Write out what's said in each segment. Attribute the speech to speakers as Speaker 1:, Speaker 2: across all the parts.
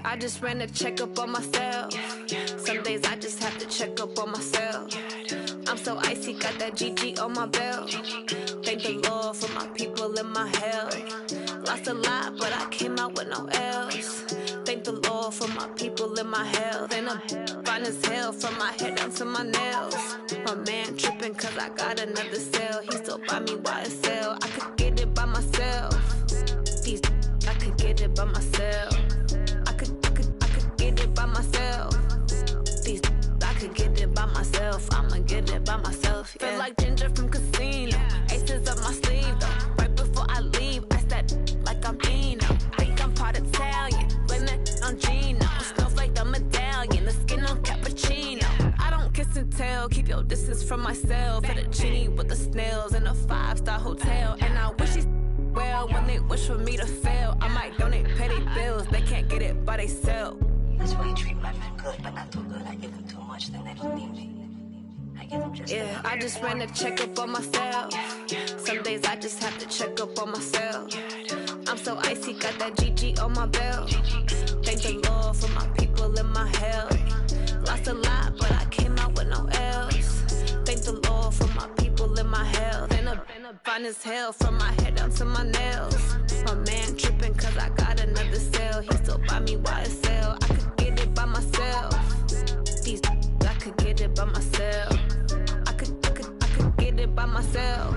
Speaker 1: I just ran a checkup on myself. Some days I just have to check up on myself. I'm so icy, got that GG on my belt. Thank the Lord for my people in my hell. Lost a lot, but I came out with no L's. Thank the Lord for my people in my health. And I'm fine as hell from my head down to my nails. My man tripping cause I got another cell. He still buy me YSL. I could get it by myself. These I could get it by myself. I could get it by myself. These I could get it by myself. I'ma get it by myself. Yeah. Feel like Ginger from Casino. Aces up my sleeve though. Right before I leave, I said like I'm Dino. Think I'm part Italian. Blame it on Gino. Smells like the medallion. The skin on cappuccino. I don't kiss and tell. Keep your distance from myself. Fettuccine with the snails in a 5-star hotel. And I wish well when they wish for me to fail. I might donate petty bills. They can't get it by themselves.
Speaker 2: That's why you treat my men good, but not too good. I give them too much, then they don't need me. I give them just enough.
Speaker 1: I just ran a checkup on myself. Some days I just have to check up on myself. I'm so icy, got that GG on my belt. Thank the Lord for my people in my hell. Lost a lot, but I came out with no L's. Thank the Lord for my people in my health. And I'm fine as hell from my head down to my nails. My man tripping cause I got another cell. He still buy me YSL. I could get it by myself. These I could get it by myself. I could get it by myself.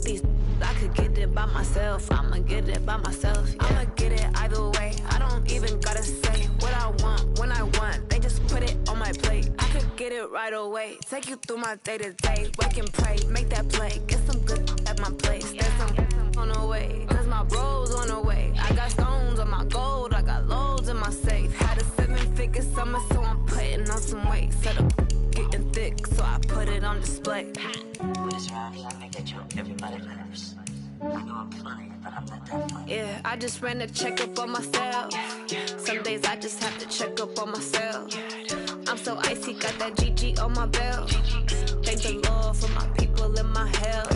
Speaker 1: These I could get it by myself. I'ma get it by myself. Yeah. I'ma get it either way. I don't even gotta say what I want when I want. They just put it on my plate. I could get it right away. Take you through my day to day. Wake and pray, make that play. Get some good at my place. There's some on the way. Cause my bro's on the way. I got stones on my gold. I got loads in my safe. Had a 7-figure summer, so I'm putting on some weight. Set up getting thick, so I put it on display.
Speaker 2: When it's around here, I make that joke. Everybody laughs. I know I'm funny, but I'm not that funny.
Speaker 1: Yeah, I just ran a checkup on myself. Some days I just have to check up on myself. I'm so icy, got that GG on my belt. Thank the Lord for my people in my hell.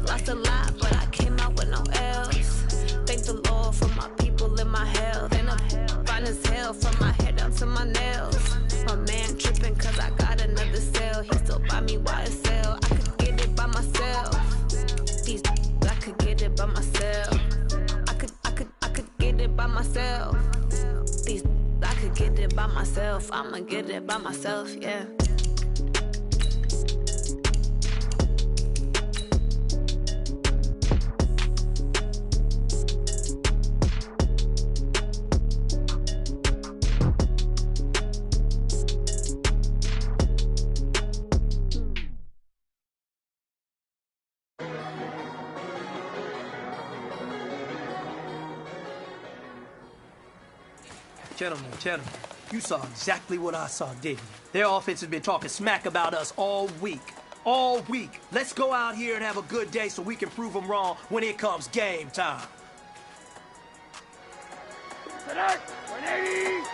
Speaker 1: Lost a lot, but I came out with no L's. Thank the Lord for my people in my health. And I'm fine as hell from my head down to my nails. My man tripping cause I got another cell. He still buy me YSL. I could get it by myself. These I could get it by myself. I could get it by myself. These I could get it by myself. I'ma get it by myself, yeah.
Speaker 3: Gentlemen, you saw exactly what I saw, didn't you? Their offense has been talking smack about us all week. All week. Let's go out here and have a good day so we can prove them wrong when it comes game time.
Speaker 4: Tonight, 180!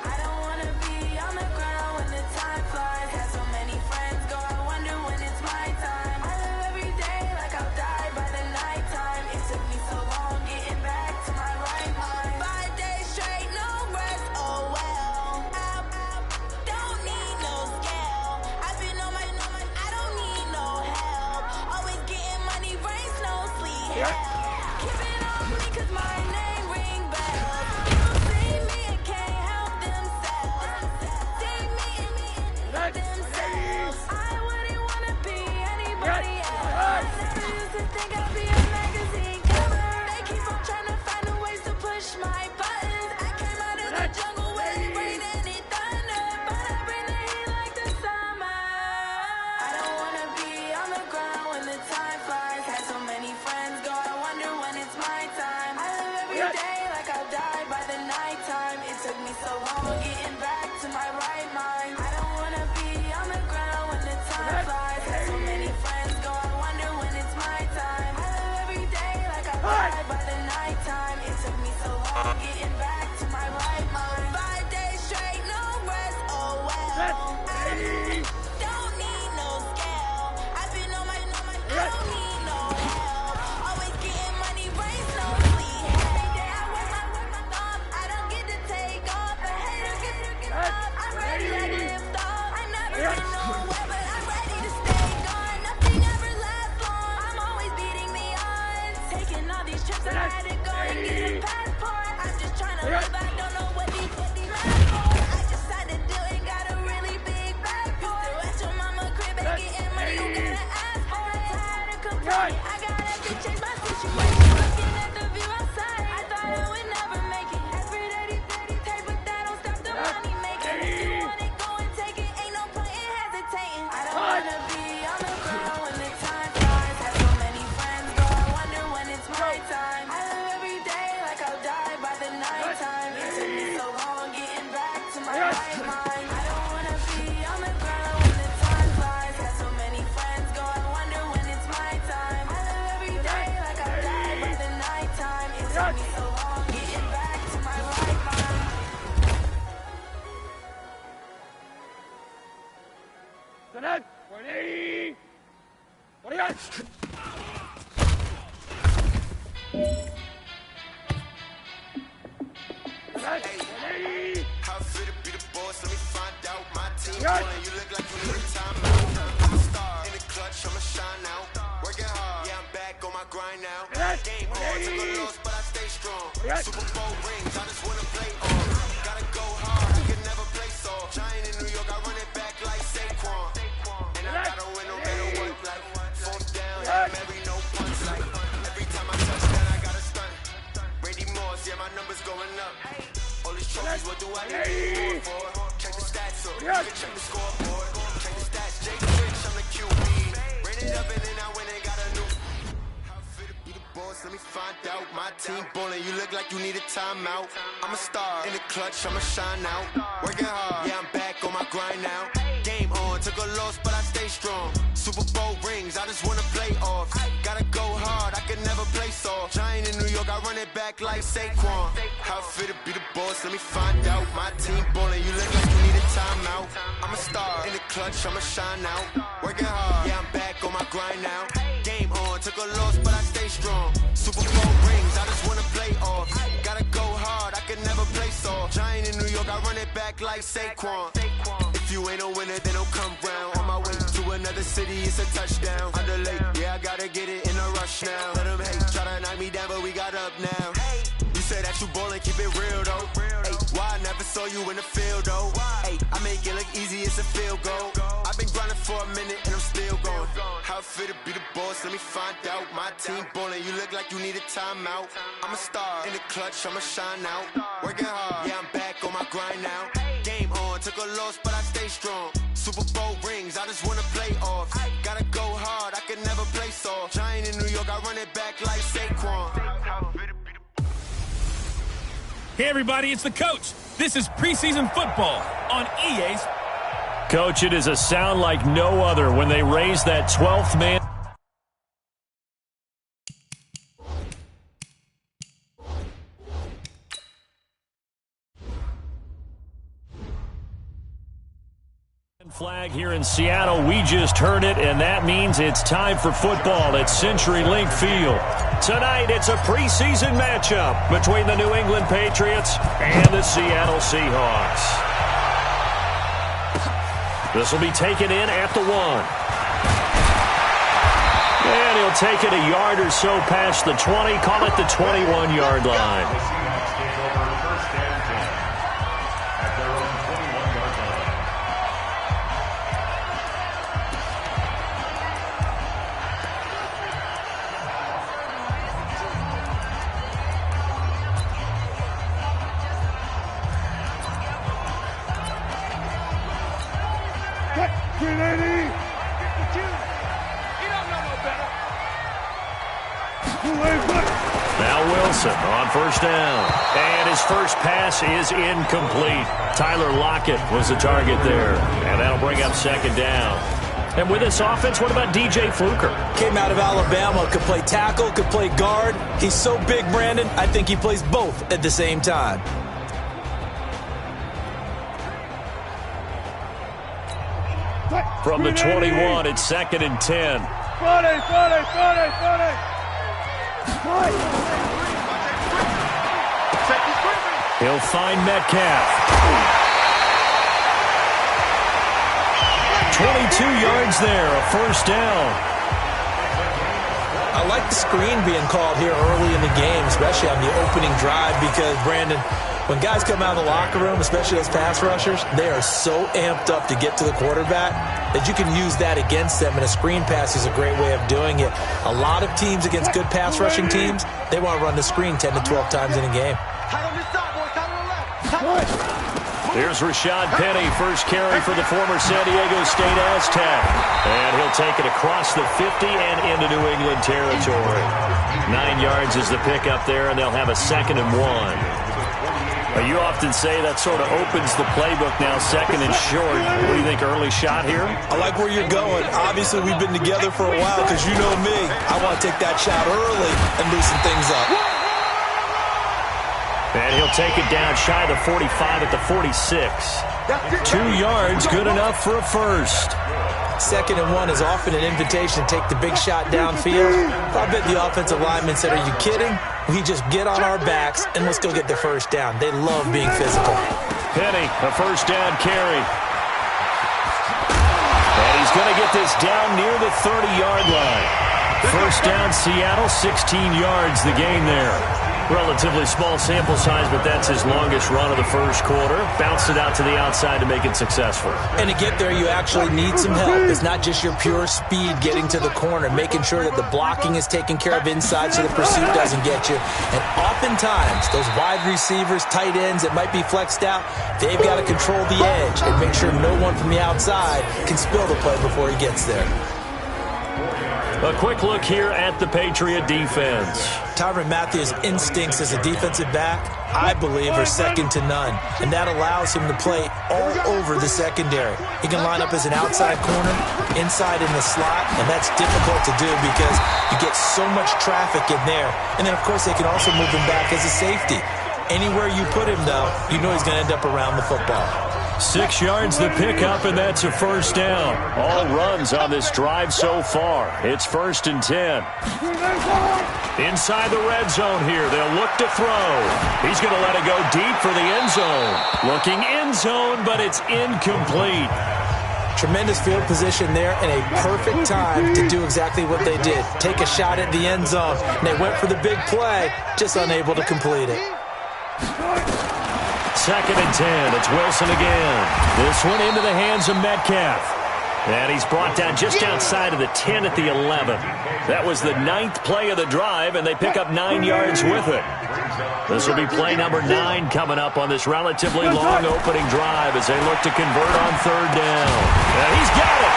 Speaker 5: I don't wanna be on the ground when the time flies. Had so many friends go, I wonder when it's my time. I live every day like I'll die by the nighttime. It took me so long getting back to my right mind. 5 days straight, no rest, oh well. I don't need no scale. I've been on my, I don't need no help. Always getting money, rain, snow, sleet, hell. Keep it on me cause my name ring bells. People see me and can't help themselves. See me and themselves. I wouldn't wanna be anybody else. I never used to think I'd be a magazine cover. They keep on trying to find a ways to push my buttons. I came out of the jungle where it rained and it thunder, but I bring the heat like the summer. I don't wanna be on the ground when the time flies. Had so many friends go, I time. I gotta change my situation. Looking at the view outside, I thought I would never make it. Every day, take, but that don't stop the money making. If you want it, go and take it. Ain't no point in hesitating. I don't wanna be on the ground when the time flies. Have so many friends, though I wonder when it's my time. I live every day like I'll die by the nighttime. It took me so long getting back to my right mind. I don't wanna be on the ground when the time flies. Have so many friends, go I wonder when it's my time. I live every day like I'll die by the nighttime. It took me so long getting back to my right mind.
Speaker 4: Tonight, 180. What do you got? Tonight, 180.
Speaker 6: How fit to be the boss? Let me find out. My team pulling. You look like you need a timeout. I'm a star in the clutch. I'ma shine out. Working hard. Yeah, I'm back on my grind now. Game on. Took a loss, but I stay strong. Super Bowl rings. I just wanna play on. Gotta go hard. I can never play soft. Giant in New York. I run it back like Saquon. And I gotta win no matter what. Like fourth down. I'm every no punch. Like every time I touch that, I gotta stunt. Randy Moss. Yeah, my numbers going up. All these trophies, what do I need more for? Check the stats up, you can check the scoreboard. Check the stats, Jake Rich, I'm the QB. Ran it up and then I went and got a new. How fit to be the boss, let me find out. My team ballin', you look like you need a timeout. I'm a star in the clutch, I'ma shine out. Working hard, yeah, I'm back on my grind now. Game on, took a loss, but I stay strong. Super Bowl rings, I just wanna play off. Gotta go hard, I can never play soft. Giant in New York, I run it back like Saquon. How fit to be the boss, let me find out. My team ballin', you look like you need a timeout. I'm a star in the clutch, I'ma shine out. Working hard, yeah, I'm back on my grind now. Game on, took a loss, but I stay strong. Super Bowl rings, I just wanna play off. Gotta go hard, I can never play soft. Giant in New York, I run it back like Saquon. If you ain't a winner, then don't come round. On my way to another city, it's a touchdown. Underlay, yeah, I gotta get it in a rush now. Let them hate, try to knock me down, but we got up now. You say that you ballin', keep it real though. Hey, why I never saw you in the field though? Hey, I make it look easy, it's a field goal. I've been grinding for a minute and I'm still going. How fit to be the boss, let me find out. My team ballin', you look like you need a timeout. I'm a star in the clutch, I'ma shine out. Working hard, yeah, I'm back on my grind now. Game on, took a loss, but I stay strong. Super Bowl rings, I just wanna play off. Gotta go hard, I can never play soft. Giant in New York, I run it back like Saquon.
Speaker 7: Hey everybody, it's the coach. This is preseason football on EA's.
Speaker 8: Coach, it is a sound like no other when they raise that 12th man. Flag here in Seattle. We just heard it, and that means it's time for football at CenturyLink Field. Tonight, it's a preseason matchup between the New England Patriots and the Seattle Seahawks. This will be taken in at the 1. And he'll take it a yard or so past the 20, call it the 21-yard line. On first down. And his first pass is incomplete. Tyler Lockett was the target there. And that'll bring up second down. And with this offense, what about DJ Fluker?
Speaker 9: Came out of Alabama, could play tackle, could play guard. He's so big, Brandon, I think he plays both at the same time.
Speaker 8: From the 21, it's 2nd and 10. He'll find Metcalf. 22 yards there, a first down.
Speaker 9: I like the screen being called here early in the game, especially on the opening drive, because, Brandon, When guys come out of the locker room, especially those pass rushers, they are so amped up to get to the quarterback that you can use that against them, and a screen pass is a great way of doing it. A lot of teams against good pass rushing teams, they want to run the screen 10 to 12 times in a game.
Speaker 8: Here's Rashad Penny, first carry for the former San Diego State Aztec. And he'll take it across the 50 and into New England territory. 9 yards is the pickup there, and they'll have a 2nd and 1. You often say that sort of opens the playbook now, 2nd and short. What do you think, early shot here?
Speaker 9: I like where you're going. Obviously, we've been together for a while because you know me. I want to take that shot early and loosen things up.
Speaker 8: And he'll take it down shy of the 45 at the 46. 2 yards, good enough for a first.
Speaker 9: 2nd and 1 is often an invitation to take the big shot downfield. I bet the offensive linemen said, are you kidding? We just get on our backs and let's go get the first down. They love being physical.
Speaker 8: Penny, a first down carry. And he's going to get this down near the 30-yard line. First down, Seattle, 16 yards the gain there. Relatively small sample size, but that's his longest run of the first quarter. Bounced it out to the outside to make it successful.
Speaker 9: And to get there, you actually need some help. It's not just your pure speed getting to the corner, making sure that the blocking is taken care of inside so the pursuit doesn't get you. And oftentimes, those wide receivers, tight ends that might be flexed out, they've got to control the edge and make sure no one from the outside can spill the play before he gets there.
Speaker 8: A quick look here at the Patriot defense.
Speaker 9: Tyrann Mathieu's instincts as a defensive back, I believe, are second to none. And that allows him to play all over the secondary. He can line up as an outside corner, inside in the slot, and that's difficult to do because you get so much traffic in there. And then, of course, they can also move him back as a safety. Anywhere you put him, though, you know he's going to end up around the football.
Speaker 8: 6 yards the pickup, and that's a first down. All runs on this drive so far. It's 1st and 10. Inside the red zone here. They'll look to throw. He's going to let it go deep for the end zone. Looking end zone, but it's incomplete.
Speaker 9: Tremendous field position there and a perfect time to do exactly what they did. Take a shot at the end zone. And they went for the big play, just unable to complete it.
Speaker 8: 2nd and 10. It's Wilson again. This one into the hands of Metcalf. And he's brought down just outside of the 10 at the 11. That was the 9th play of the drive, and they pick up 9 yards with it. This will be play number 9 coming up on this relatively long opening drive as they look to convert on 3rd down. And he's got it.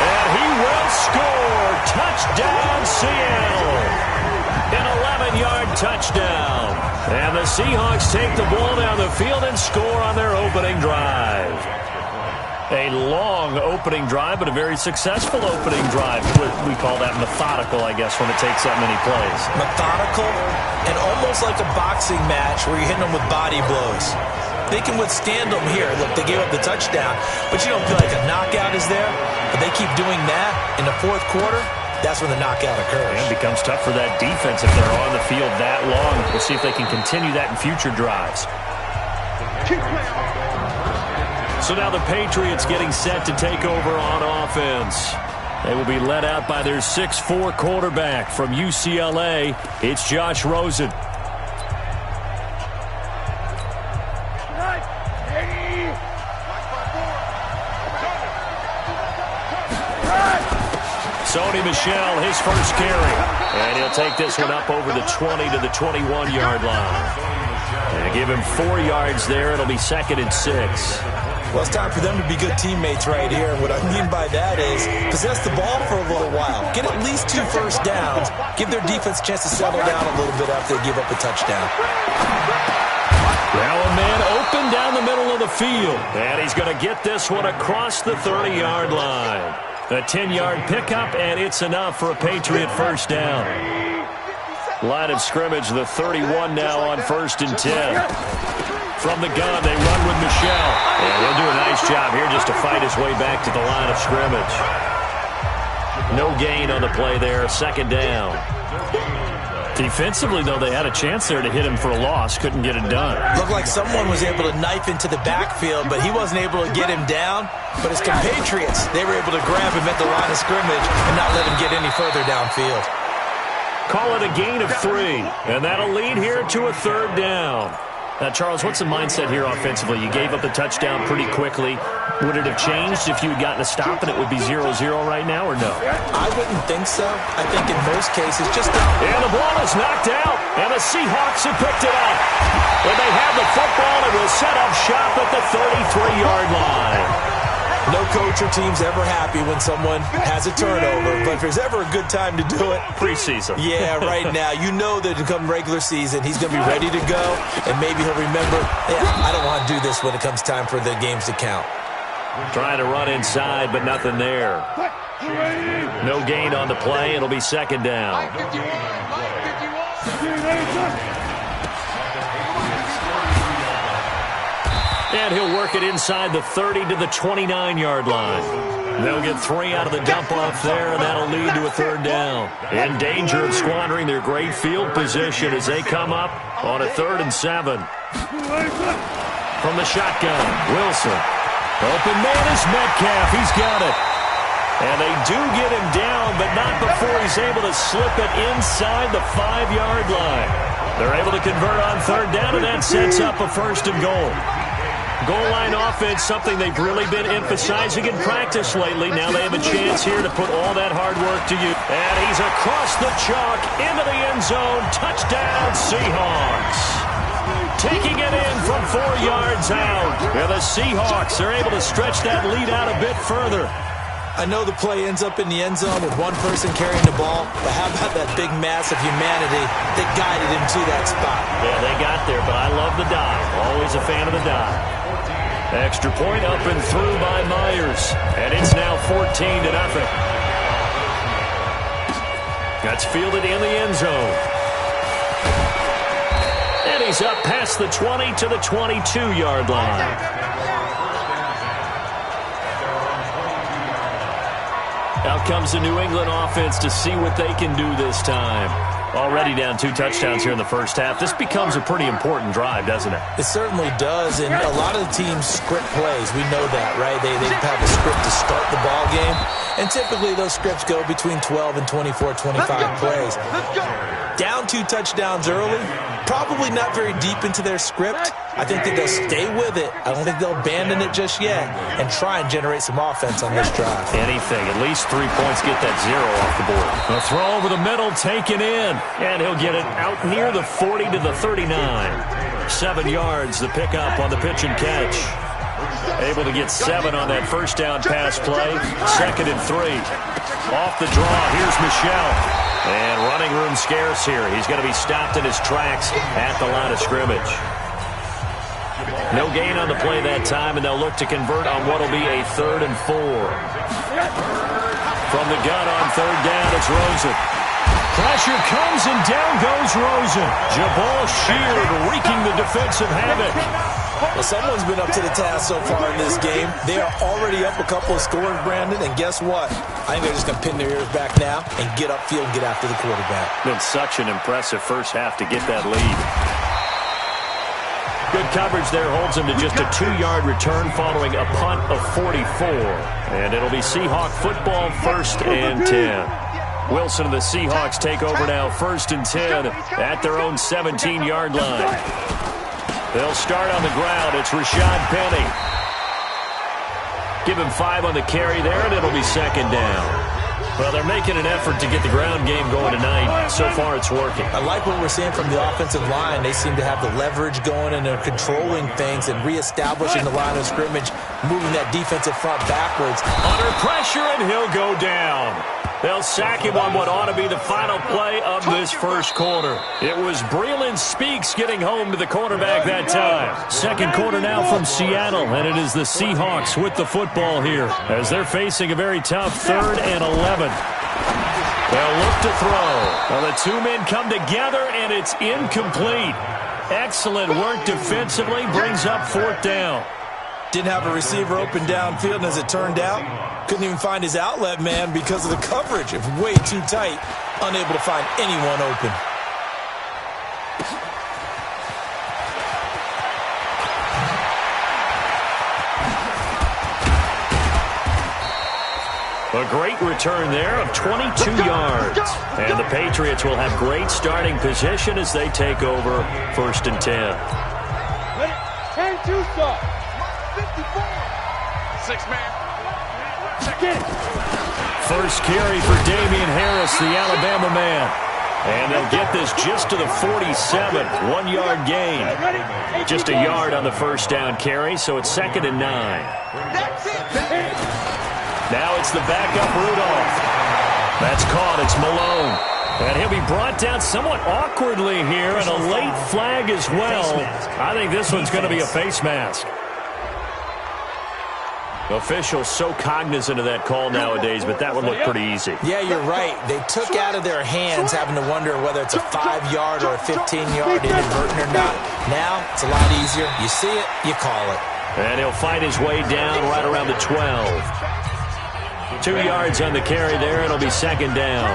Speaker 8: And he will score. Touchdown, Seattle. An 11-yard touchdown. And the Seahawks take the ball down the field and score on their opening drive. A long opening drive, but a very successful opening drive. We call that methodical, I guess, when it takes that many plays.
Speaker 9: Methodical and almost like a boxing match where you're hitting them with body blows. They can withstand them here. Look, they gave up the touchdown, but you don't feel like a knockout is there. But they keep doing that in the 4th quarter. That's when the knockout occurs.
Speaker 8: And it becomes tough for that defense if they're on the field that long. We'll see if they can continue that in future drives. So now the Patriots getting set to take over on offense. They will be led out by their 6'4" quarterback from UCLA. It's Josh Rosen. Sony Michel, his first carry. And he'll take this one up over the 20 to the 21-yard line. And give him 4 yards there. It'll be 2nd and 6.
Speaker 9: Well, it's time for them to be good teammates right here. And what I mean by that is possess the ball for a little while. Get at least 2 first downs. Give their defense a chance to settle down a little bit after they give up a touchdown.
Speaker 8: Now a man open down the middle of the field. And he's going to get this one across the 30-yard line. A 10-yard pickup, and it's enough for a Patriot first down. Line of scrimmage, the 31 now on 1st and 10. From the gun, they run with Michel. And he'll do a nice job here just to fight his way back to the line of scrimmage. No gain on the play there, 2nd down. Defensively, though, they had a chance there to hit him for a loss. Couldn't get it done.
Speaker 9: Looked like someone was able to knife into the backfield, but he wasn't able to get him down. But his compatriots, they were able to grab him at the line of scrimmage and not let him get any further downfield.
Speaker 8: Call it a gain of 3, and that'll lead here to a 3rd down. Now, Charles, what's the mindset here offensively? You gave up the touchdown pretty quickly. Would it have changed if you had gotten a stop and it would be 0-0 right now, or no?
Speaker 9: I wouldn't think so. I think in most cases, just...
Speaker 8: And the ball is knocked out, and the Seahawks have picked it up. When they have the football, it will set up shop at the 33-yard line.
Speaker 9: No coach or team's ever happy when someone has a turnover, but if there's ever a good time to do it...
Speaker 8: Preseason.
Speaker 9: Yeah, right now. You know that come regular season, he's going to be ready to go, and maybe he'll remember, I don't want to do this when it comes time for the games to count.
Speaker 8: Trying to run inside, but nothing there. No gain on the play. It'll be second down. And he'll work it inside the 30 to the 29-yard line. They'll get 3 out of the dump-off there, and that'll lead to a third down. In danger of squandering their great field position as they come up on a 3rd and 7. From the shotgun, Wilson. Open man is Metcalf. He's got it. And they do get him down, but not before he's able to slip it inside the 5-yard line. They're able to convert on 3rd down, and that sets up a 1st and goal. Goal line offense, something they've really been emphasizing in practice lately. Now they have a chance here to put all that hard work to use. And he's across the chalk into the end zone. Touchdown, Seahawks. Taking it in from 4 yards out. Yeah, the Seahawks are able to stretch that lead out a bit further.
Speaker 9: I know the play ends up in the end zone with one person carrying the ball, but how about that big mass of humanity that guided him to that spot?
Speaker 8: Yeah, they got there, but I love the dive. Always a fan of the dive. Extra point up and through by Myers. And it's now 14-0. That's fielded in the end zone. And he's up past the 20 to the 22-yard line. Out comes the New England offense to see what they can do this time. Already down 2 touchdowns here in the first half. This becomes a pretty important drive, doesn't it?
Speaker 9: It certainly does, and a lot of the teams script plays. We know that, right? They have a script to start the ball game, and typically those scripts go between 12 and 24, 25 plays. Down 2 touchdowns early, probably not very deep into their script. I think that they'll stay with it. I don't think they'll abandon it just yet and try and generate some offense on this drive.
Speaker 8: Anything. At least 3 points, get that 0 off the board. A throw over the middle, taken in. And he'll get it out near the 40 to the 39. 7 yards, the pickup on the pitch and catch. Able to get 7 on that first down pass play. 2nd and 3. Off the draw, here's Michel. And running room scarce here. He's going to be stopped in his tracks at the line of scrimmage. No gain on the play that time, and they'll look to convert on what will be a 3rd and 4. From the gun on 3rd down, it's Rosen. Pressure comes, and down goes Rosen. Jabal Sheard wreaking the defensive havoc.
Speaker 9: Well, someone's been up to the task so far in this game. They are already up a couple of scores, Brandon, and guess what? I think they're just going to pin their ears back now and get upfield and get after the quarterback.
Speaker 8: Been such an impressive first half to get that lead. Good coverage there holds him to just a 2-yard return following a punt of 44. And it'll be Seahawk football, 1st and 10. Wilson and the Seahawks take over now, 1st and 10 at their own 17-yard line. They'll start on the ground. It's Rashad Penny. Give him 5 on the carry there, and it'll be 2nd down. Well, they're making an effort to get the ground game going tonight. So far, it's working. I
Speaker 9: like what we're seeing from the offensive line. They seem to have the leverage going, and they're controlling things and reestablishing the line of scrimmage, moving that defensive front backwards.
Speaker 8: Under pressure, and he'll go down. They'll sack him on what ought to be the final play of this first quarter. It was Breeland Speaks getting home to the quarterback that time. 2nd quarter now from Seattle, and it is the Seahawks with the football here as they're facing a very tough 3rd and 11. They'll look to throw. Well, the 2 men come together, and it's incomplete. Excellent work defensively, brings up 4th down.
Speaker 9: Didn't have a receiver open downfield, and as it turned out, couldn't even find his outlet man because of the coverage. It's way too tight, unable to find anyone open.
Speaker 8: A great return there of 22 yards. And the Patriots will have great starting position as they take over 1st and 10.
Speaker 4: 6-man. Check.
Speaker 8: First carry for Damian Harris, the Alabama man. And they'll get this just to the 47. 1-yard gain. Just a yard on the first down carry, so it's 2nd and 9. Now it's the backup Rudolph. That's caught. It's Malone. And he'll be brought down somewhat awkwardly here, and a late flag as well. I think this one's going to be a face mask. Officials so cognizant of that call nowadays, but that would look pretty easy.
Speaker 9: Yeah, you're right. They took out of their hands having to wonder whether it's a 5-yard or a 15-yard inadvertent or not. Now, it's a lot easier. You see it, you call it.
Speaker 8: And he'll fight his way down right around the 12. 2 yards on the carry there. It'll be 2nd down.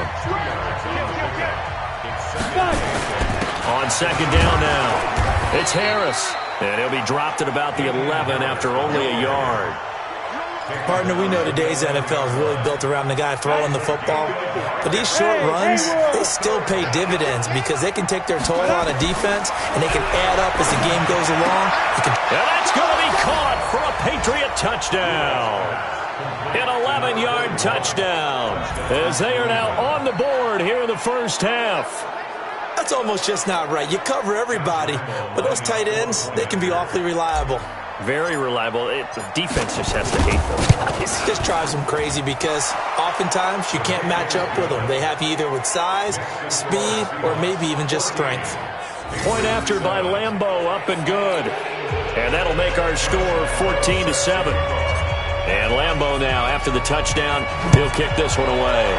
Speaker 8: On 2nd down now, it's Harris. And he'll be dropped at about the 11 after only a yard.
Speaker 9: Partner, we know today's NFL is really built around the guy throwing the football. But these short runs, they still pay dividends because they can take their toll on a defense and they can add up as the game goes along.
Speaker 8: And that's going to be caught for a Patriot touchdown. An 11-yard touchdown as they are now on the board here in the first half.
Speaker 9: That's almost just not right. You cover everybody, but those tight ends, they can be awfully reliable.
Speaker 8: Very reliable. The defense just has to hate those guys.
Speaker 9: It just drives them crazy because oftentimes you can't match up with them. They have you either with size, speed, or maybe even just strength.
Speaker 8: Point after by Lambeau, up and good. And that'll make our score 14-7. And Lambeau now, after the touchdown, he'll kick this one away.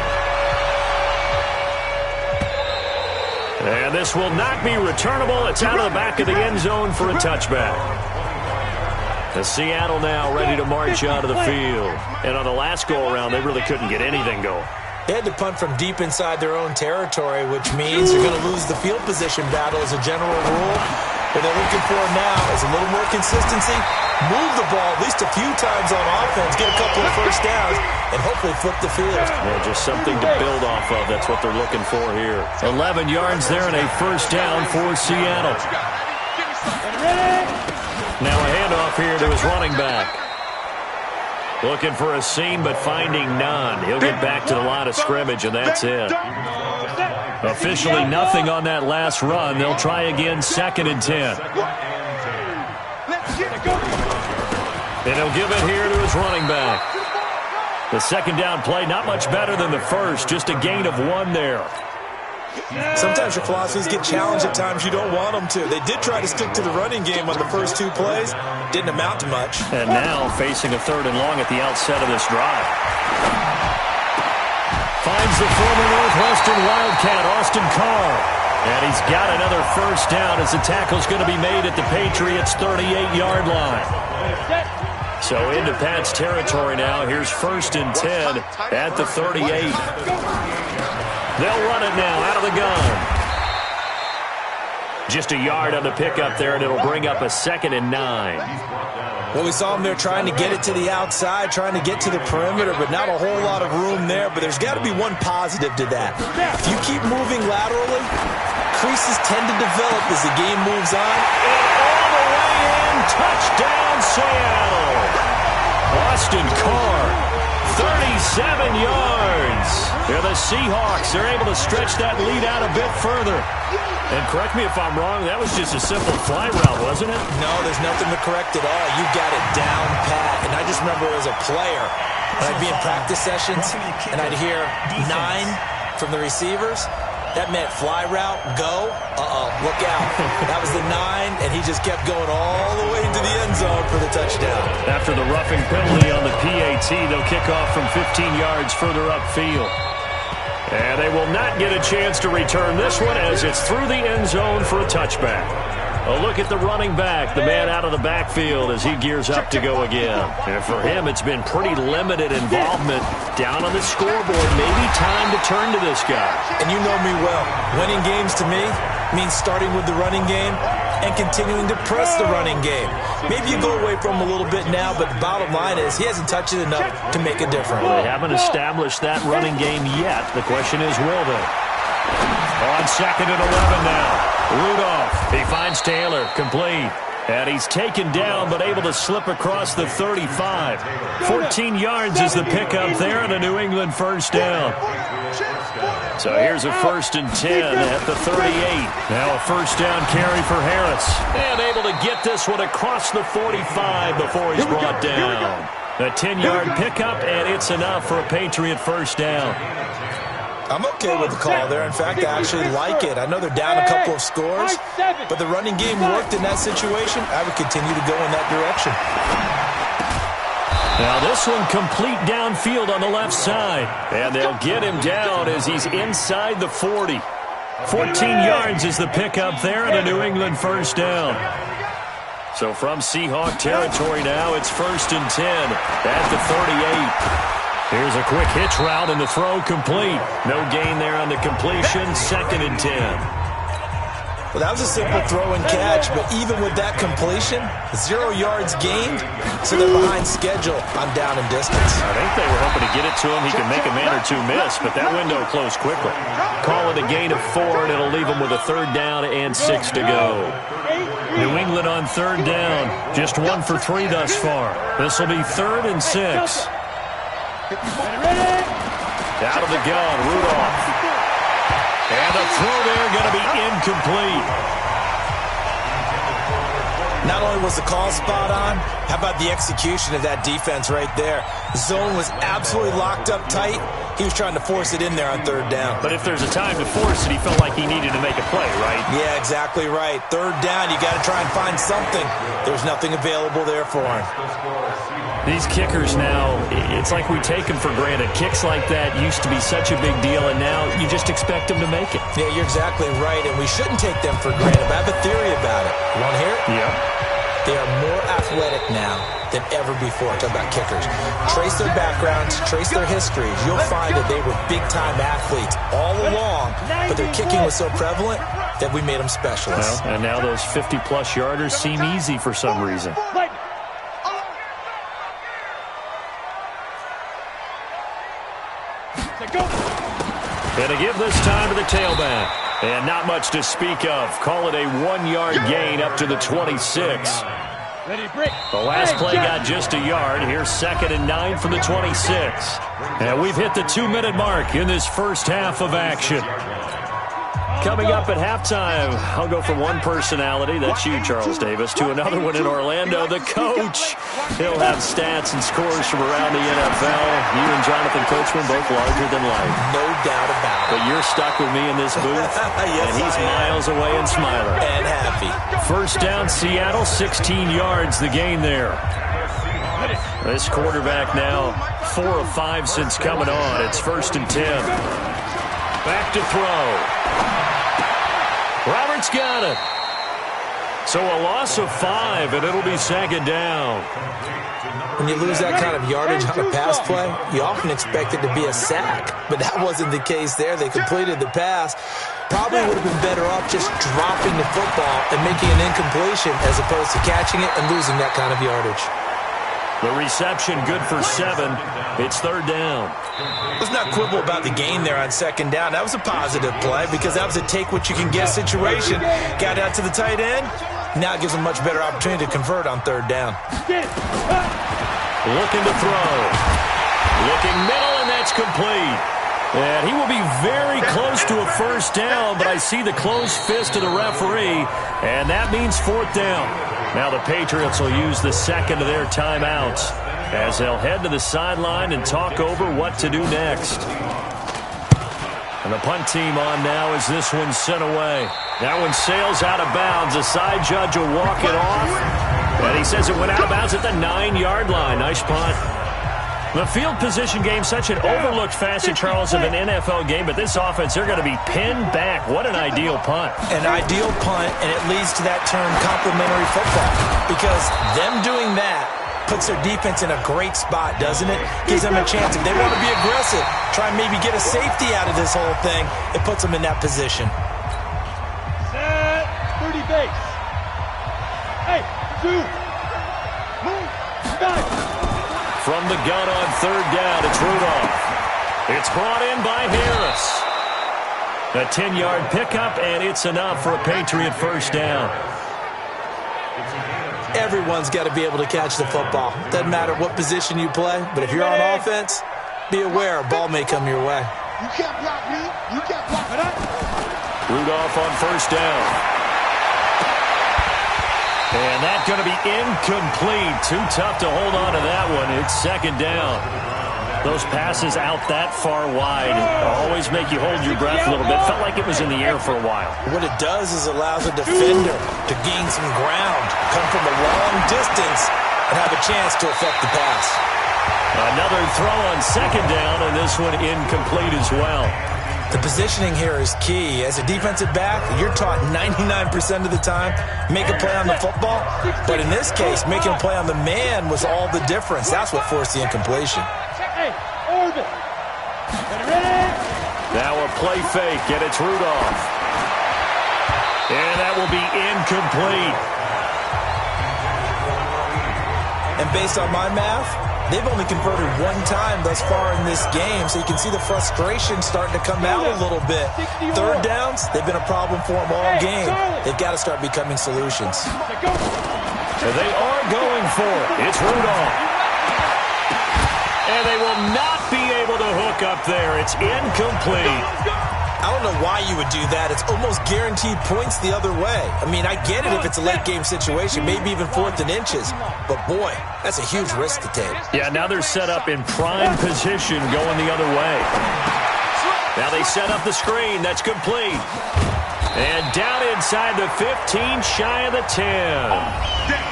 Speaker 8: And this will not be returnable. It's out of the back of the end zone for a touchback. The Seattle now ready to march out of the field. And on the last go-around, they really couldn't get anything going.
Speaker 9: They had to punt from deep inside their own territory, which means they're going to lose the field position battle as a general rule. What they're looking for now is a little more consistency, move the ball at least a few times on offense, get a couple of first downs, and hopefully flip the field.
Speaker 8: Yeah, just something to build off of. That's what they're looking for here. 11 yards there and a first down for Seattle. Now a handoff here to his running back. Looking for a seam, but finding none. He'll get back to the line of scrimmage, and that's it. Officially nothing on that last run. They'll try again, 2nd and 10. And he'll give it here to his running back. The 2nd down play, not much better than the first. Just a gain of 1 there.
Speaker 9: Sometimes your philosophies get challenged at times you don't want them to. They did try to stick to the running game on the first 2 plays. Didn't amount to much.
Speaker 8: And now facing a 3rd and long at the outset of this drive. Finds the former Northwestern Wildcat, Austin Carr. And he's got another first down as the tackle's going to be made at the Patriots' 38-yard line. So into Pat's territory now. Here's 1st and 10 at the 38. They'll run it now out of the gun. Just a yard on the pickup there, and it'll bring up a 2nd and 9.
Speaker 9: Well, we saw them there trying to get it to the outside, trying to get to the perimeter, but not a whole lot of room there. But there's got to be one positive to that. If you keep moving laterally, creases tend to develop as the game moves on.
Speaker 8: And all the way in, touchdown Seattle. Austin Carr, 37 yards. The Seahawks are able to stretch that lead out a bit further. And correct me if I'm wrong, that was just a simple fly route, wasn't it?
Speaker 9: No, there's nothing to correct at all. You got it down pat. And I just remember as a player, when I'd be in practice sessions and I'd hear 9 from the receivers, that meant fly route, go, look out. That was the 9, and he just kept going all the way into the end zone for the touchdown.
Speaker 8: After the roughing penalty on the PAT, they'll kick off from 15 yards further upfield. And they will not get a chance to return this one as it's through the end zone for a touchback. A look at the running back, the man out of the backfield as he gears up to go again. And for him, it's been pretty limited involvement down on the scoreboard. Maybe time to turn to this guy.
Speaker 9: And you know me well. Winning games to me means starting with the running game and continuing to press the running game. Maybe you go away from him a little bit now, but the bottom line is he hasn't touched it enough to make a difference.
Speaker 8: They haven't established that running game yet. The question is, will they? On 2nd and 11 now. Rudolph, he finds Taylor, complete. And he's taken down but able to slip across the 35. 14 yards is the pickup there and a New England first down. So here's a 1st and 10 at the 38. Now a first down carry for Harris. And able to get this one across the 45 before he's brought down. A 10-yard pickup, and it's enough for a Patriot first down.
Speaker 9: I'm okay with the call there. In fact, I actually like it. I know they're down a couple of scores, but the running game worked in that situation. I would continue to go in that direction.
Speaker 8: Now this one complete downfield on the left side. And they'll get him down as he's inside the 40. 14 yards is the pickup there and a New England first down. So from Seahawk territory now, it's 1st and 10 at the 38. Here's a quick hitch route and the throw complete. No gain there on the completion. 2nd and 10.
Speaker 9: Well, that was a simple throw and catch, but even with that completion, 0 yards gained, so they're behind schedule on down and distance.
Speaker 8: I think they were hoping to get it to him. He could make a man or two miss, but that window closed quickly. Call it a gain of 4, and it'll leave him with a 3rd down and 6 to go. New England on 3rd down. Just 1 for 3 thus far. This will be 3rd and 6. Out of the gun, Rudolph. And the throw there going to be incomplete.
Speaker 9: Not only was the call spot on, how about the execution of that defense right there? The zone was absolutely locked up tight. He was trying to force it in there on 3rd down.
Speaker 8: But if there's a time to force it, he felt like he needed to make a play, right?
Speaker 9: Yeah, exactly right. 3rd down, you got to try and find something. There's nothing available there for him.
Speaker 8: These kickers now, it's like we take them for granted. Kicks like that used to be such a big deal, and now you just expect them to make it.
Speaker 9: Yeah, you're exactly right, and we shouldn't take them for granted, but I have a theory about it. You want to hear it?
Speaker 8: Yeah.
Speaker 9: They are more athletic now than ever before. Talk about kickers. Trace their backgrounds, trace their histories. You'll find that they were big-time athletes all along, but their kicking was so prevalent that we made them specialists.
Speaker 8: Well, and now those 50-plus yarders seem easy for some reason. And to give this time to the tailback. And not much to speak of. Call it a 1-yard gain up to the 26. The last play got just a yard. Here's 2nd and 9 from the 26. And we've hit the 2-minute mark in this first half of action. Coming up at halftime, I'll go from one personality, that's you, Charles Davis, to another one in Orlando, the coach. He'll have stats and scores from around the NFL. You and Jonathan Coachman both larger than life.
Speaker 9: No doubt about it.
Speaker 8: But you're stuck with me in this booth,
Speaker 9: yes,
Speaker 8: and he's miles away and smiling.
Speaker 9: And happy.
Speaker 8: First down, Seattle, 16 yards, the gain there. This quarterback now 4 of 5 since coming on. It's 1st and 10. Back to throw. Roberts got it. So a loss of 5, and it'll be 2nd down.
Speaker 9: When you lose that kind of yardage on a pass play, you often expect it to be a sack, but that wasn't the case there. They completed the pass. Probably would have been better off just dropping the football and making an incompletion as opposed to catching it and losing that kind of yardage.
Speaker 8: The reception good for 7. It's 3rd down.
Speaker 9: Let's not quibble about the gain there on 2nd down. That was a positive play because that was a take-what-you-can-get situation. Got out to the tight end. Now it gives them much better opportunity to convert on 3rd down.
Speaker 8: Looking to throw. Looking middle, and that's complete. And he will be very close to a first down, but I see the closed fist of the referee, and that means 4th down. Now the Patriots will use the 2nd of their timeouts as they'll head to the sideline and talk over what to do next. And the punt team on now as this one's sent away. That one sails out of bounds. The side judge will walk it off. And he says it went out of bounds at the 9-yard line. Nice punt. The field position game, such an overlooked facet, Charles, of an NFL game, but this offense, they're going to be pinned back. What an ideal punt.
Speaker 9: An ideal punt, and it leads to that term complementary football, because them doing that puts their defense in a great spot, doesn't it? Gives them a chance. If they want to be aggressive, try and maybe get a safety out of this whole thing, it puts them in that position.
Speaker 4: Set, 30 base. Hey, 2, move, back.
Speaker 8: From the gun on 3rd down, it's Rudolph. It's brought in by Harris. A 10-yard pickup, and it's enough for a Patriot first down.
Speaker 9: Everyone's got to be able to catch the football. Doesn't matter what position you play, but if you're on offense, be aware a ball may come your way.
Speaker 4: You can't block me. You can't block me.
Speaker 8: Rudolph on first down. And that's going to be incomplete. Too tough to hold on to that one. It's second down. Those passes out that far wide always make you hold your breath a little bit. Felt like it was in the air for a while.
Speaker 9: What it does is allows a defender to gain some ground, come from a long distance, and have a chance to affect the pass.
Speaker 8: Another throw on second down, and this one incomplete as well.
Speaker 9: The positioning here is key. As a defensive back, you're taught 99% of the time, make a play on the football. But in this case, making a play on the man was all the difference. That's what forced the incompletion.
Speaker 8: Now a play fake, and it's Rudolph. And that will be incomplete.
Speaker 9: And based on my math, they've only converted one time thus far in this game, so you can see the frustration starting to come out a little bit. Third downs, they've been a problem for them all game. They've got to start becoming solutions.
Speaker 8: They are going for it. It's Rudolph. And they will not be able to hook up there. It's incomplete.
Speaker 9: I don't know why you would do that. It's almost guaranteed points the other way. I mean, I get it if it's a late game situation, maybe even 4th and inches. But, boy, that's a huge risk to take.
Speaker 8: Yeah, now they're set up in prime position going the other way. Now they set up the screen. That's complete. And down inside the 15, shy of the 10.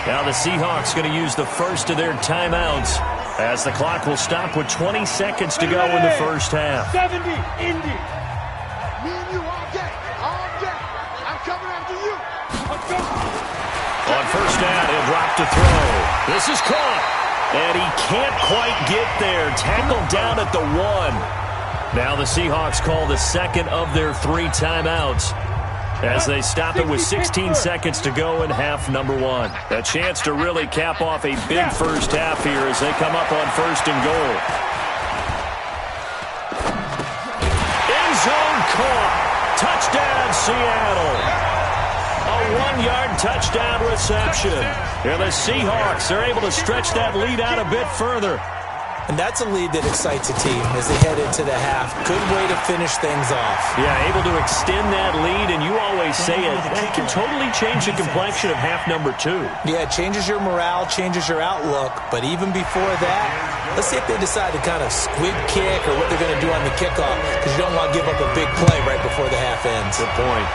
Speaker 8: Now the Seahawks going to use the first of their timeouts as the clock will stop with 20 seconds to go in the first half.
Speaker 4: 70, Indy. Me and you all day. All day. I'm coming after you.
Speaker 8: On first down, he'll drop to throw. This is caught. And he can't quite get there. Tackled down at the 1. Now the Seahawks call the second of their 3 timeouts as they stop it with 16 seconds to go in half number 1. A chance to really cap off a big first half here as they come up on first and goal. End zone caught. Touchdown, Seattle. A 1-yard touchdown reception. And the Seahawks are able to stretch that lead out a bit further.
Speaker 9: And that's a lead that excites a team as they head into the half. Good way to finish things off.
Speaker 8: Yeah, able to extend that lead, and you always say it, that can totally change the complexion of half number 2.
Speaker 9: Yeah, it changes your morale, changes your outlook. But even before that, let's see if they decide to kind of squib kick or what they're going to do on the kickoff, because you don't want to give up a big play right before the half ends.
Speaker 8: Good point.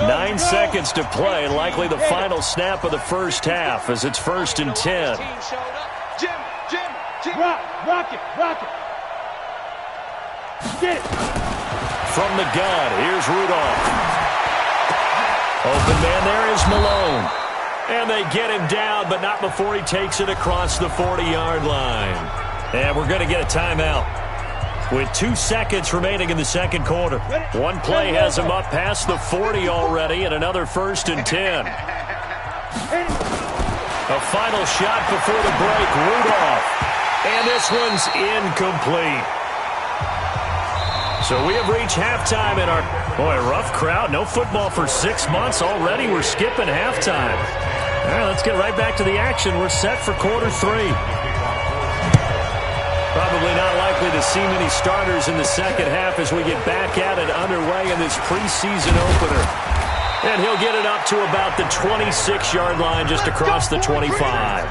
Speaker 8: Nine seconds to play, likely the final snap of the first half as it's 1st and 10.
Speaker 4: Jim. Rock it. Get it.
Speaker 8: From the gun, here's Rudolph. Open man there is Malone. And they get him down, but not before he takes it across the 40-yard line. And we're going to get a timeout with 2 seconds remaining in the second quarter. One play has him up past the 40 already, and another 1st and 10. A final shot before the break, Rudolph. And this one's incomplete. So we have reached halftime in our, rough crowd. No football for 6 months already. We're skipping halftime. All right, let's get right back to the action. We're set for quarter 3. Probably not likely to see many starters in the second half as we get back at it underway in this preseason opener. And he'll get it up to about the 26-yard line just across the 25.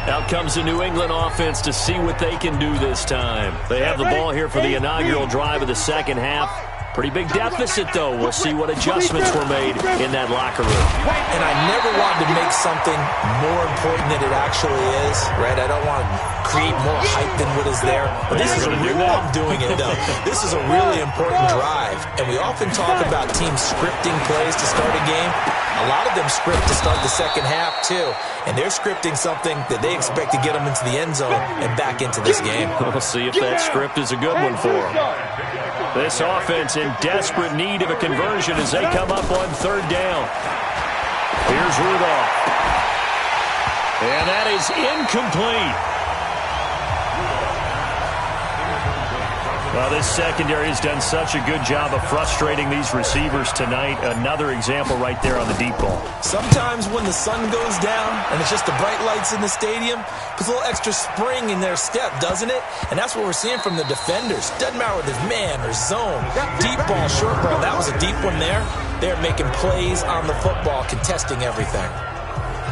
Speaker 8: Out comes the New England offense to see what they can do this time. They have the ball here for the inaugural drive of the second half. Pretty big deficit, though. We'll see what adjustments were made in that locker room.
Speaker 9: And I never wanted to make something more important than it actually is, right? I don't want to create more hype than what is there. But this is I'm doing it, though. This is a really important drive. And we often talk about teams scripting plays to start a game. A lot of them script to start the second half, too. And they're scripting something that they expect to get them into the end zone and back into this game.
Speaker 8: We'll see if that script is a good one for them. This offense in desperate need of a conversion as they come up on 3rd down. Here's Rudolph. And that is incomplete. Well, this secondary has done such a good job of frustrating these receivers tonight. Another example right there on the deep ball.
Speaker 9: Sometimes when the sun goes down and it's just the bright lights in the stadium, puts a little extra spring in their step, doesn't it? And that's what we're seeing from the defenders. Doesn't matter whether it's man or zone. Deep ball, short ball. That was a deep one there. They're making plays on the football, contesting everything.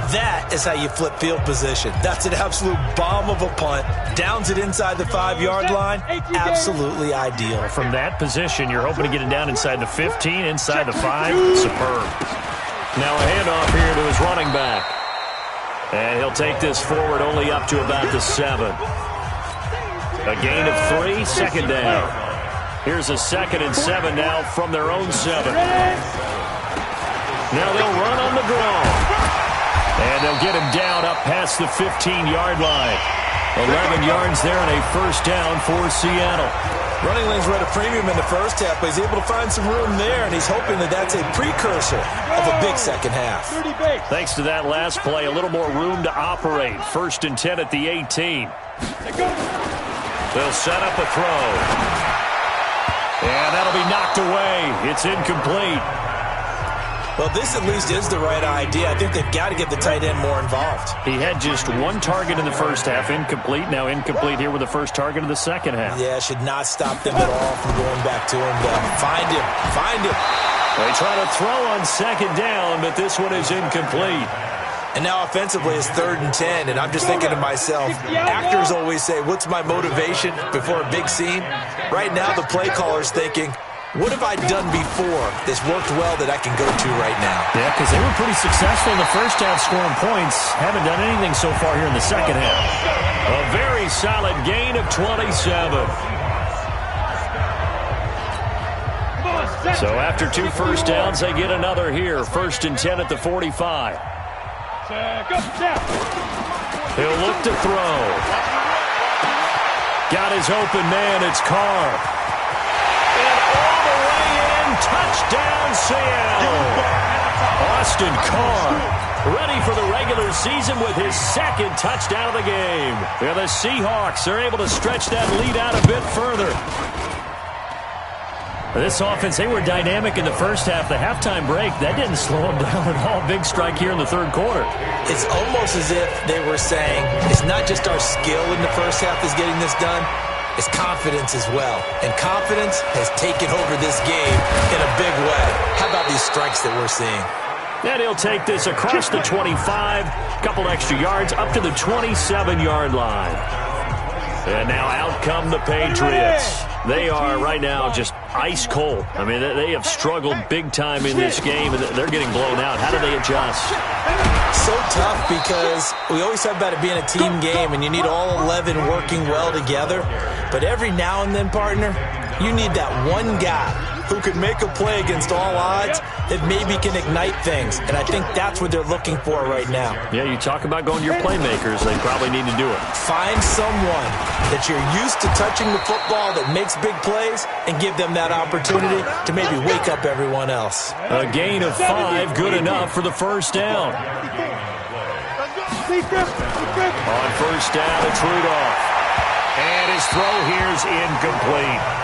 Speaker 9: That is how you flip field position. That's an absolute bomb of a punt. Downs it inside the 5-yard line. Absolutely ideal.
Speaker 8: From that position, you're hoping to get it down inside the 15, inside the 5. Superb. Now a handoff here to his running back. And he'll take this forward only up to about the 7. A gain of 3, second down. Here's a 2nd and 7 now from their own 7. Now they'll run on the draw. And they'll get him down up past the 15-yard line. 11 yards there and a first down for Seattle.
Speaker 9: Running lanes were at a premium in the first half, but he's able to find some room there, and he's hoping that that's a precursor of a big second half.
Speaker 8: Thanks to that last play, a little more room to operate. 1st and 10 at the 18. They'll set up a throw. And that'll be knocked away. It's incomplete.
Speaker 9: Well, this at least is the right idea. I think they've got to get the tight end more involved.
Speaker 8: He had just 1 target in the first half, incomplete. Now incomplete here with the first target of the second half.
Speaker 9: Yeah, should not stop them at all from going back to him. Find him. Find him.
Speaker 8: They try to throw on second down, but this one is incomplete.
Speaker 9: And now offensively it's 3rd and 10, and I'm just thinking to myself, actors always say, what's my motivation before a big scene? Right now the play caller's thinking, what have I done before that's worked well that I can go to right now?
Speaker 8: Yeah, because they were pretty successful in the first half scoring points. Haven't done anything so far here in the second half. A very solid gain of 27. So after 2 first downs, they get another here. 1st and 10 at the 45. He'll look to throw. Got his open man. It's Carr. Touchdown, Seattle. Austin Carr ready for the regular season with his 2nd touchdown of the game. And the Seahawks are able to stretch that lead out a bit further. This offense, they were dynamic in the first half. The halftime break, that didn't slow them down at all. Big strike here in the 3rd quarter.
Speaker 9: It's almost as if they were saying, it's not just our skill in the first half that's getting this done. It's confidence as well. And confidence has taken over this game in a big way. How about these strikes that we're seeing?
Speaker 8: And he'll take this across the 25, couple extra yards, up to the 27-yard line. And now out come the Patriots. They are right now just ice cold. I mean, they have struggled big time in this game, and they're getting blown out. How do they adjust?
Speaker 9: So tough because we always talk about it being a team game, and you need all 11 working well together. But every now and then, partner, you need that one guy who can make a play against all odds that maybe can ignite things. And I think that's what they're looking for right now.
Speaker 8: Yeah, you talk about going to your playmakers. They probably need to do it.
Speaker 9: Find someone that you're used to touching the football that makes big plays and give them that opportunity to maybe wake up everyone else.
Speaker 8: A gain of 5, good enough for the first down. On first down, it's Rudolph. And his throw here is incomplete.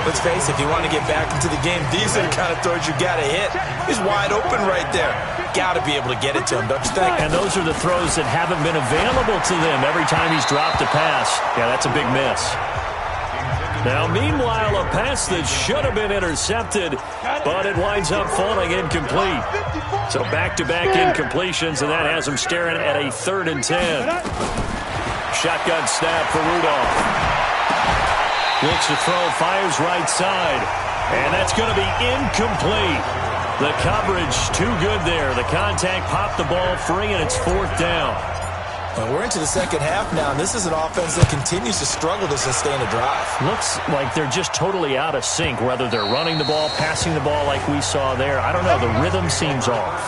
Speaker 9: Let's face it, if you want to get back into the game, these are the kind of throws you got to hit. He's wide open right there. Got to be able to get it to him, don't you think?
Speaker 8: And those are the throws that haven't been available to them every time he's dropped a pass. Yeah, that's a big miss. Now, meanwhile, a pass that should have been intercepted, but it winds up falling incomplete. So back-to-back incompletions, and that has him staring at a 3rd and 10. Shotgun snap for Rudolph. Looks to throw, fires right side. And that's going to be incomplete. The coverage too good there. The contact popped the ball free, and it's 4th down.
Speaker 9: Well, we're into the second half now, and this is an offense that continues to struggle to sustain a drive.
Speaker 8: Looks like they're just totally out of sync, whether they're running the ball, passing the ball like we saw there. I don't know. The rhythm seems off.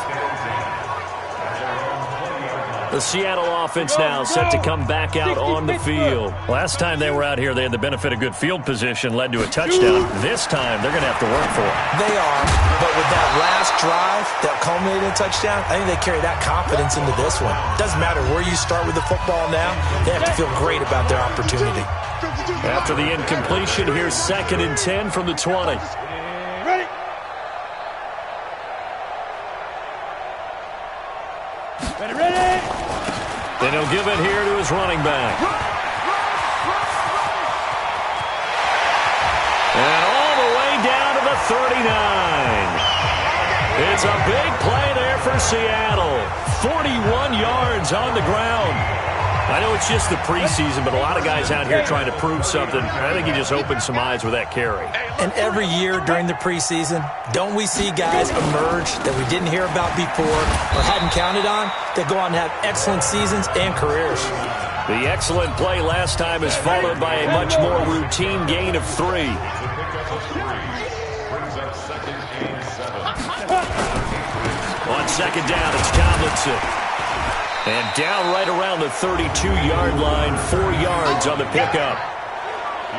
Speaker 8: The Seattle offense now set to come back out on the field. Last time they were out here, they had the benefit of good field position, led to a touchdown. This time, they're going to have to work for it.
Speaker 9: They are, but with that last drive that culminated in a touchdown, I think they carry that confidence into this one. Doesn't matter where you start with the football now, they have to feel great about their opportunity.
Speaker 8: After the incompletion, here's 2nd and 10 from the 20.
Speaker 4: Ready? Ready?
Speaker 8: Then he'll give it here to his running back. And all the way down to the 39. It's a big play there for Seattle. 41 yards on the ground. I know it's just the preseason, but a lot of guys out here trying to prove something. I think he just opened some eyes with that carry.
Speaker 9: And every year during the preseason, don't we see guys emerge that we didn't hear about before or hadn't counted on that go on to have excellent seasons and careers?
Speaker 8: The excellent play last time is followed by a much more routine gain of 3. On 2nd down, it's Tomlinson. And down right around the 32-yard line, 4 yards on the pickup.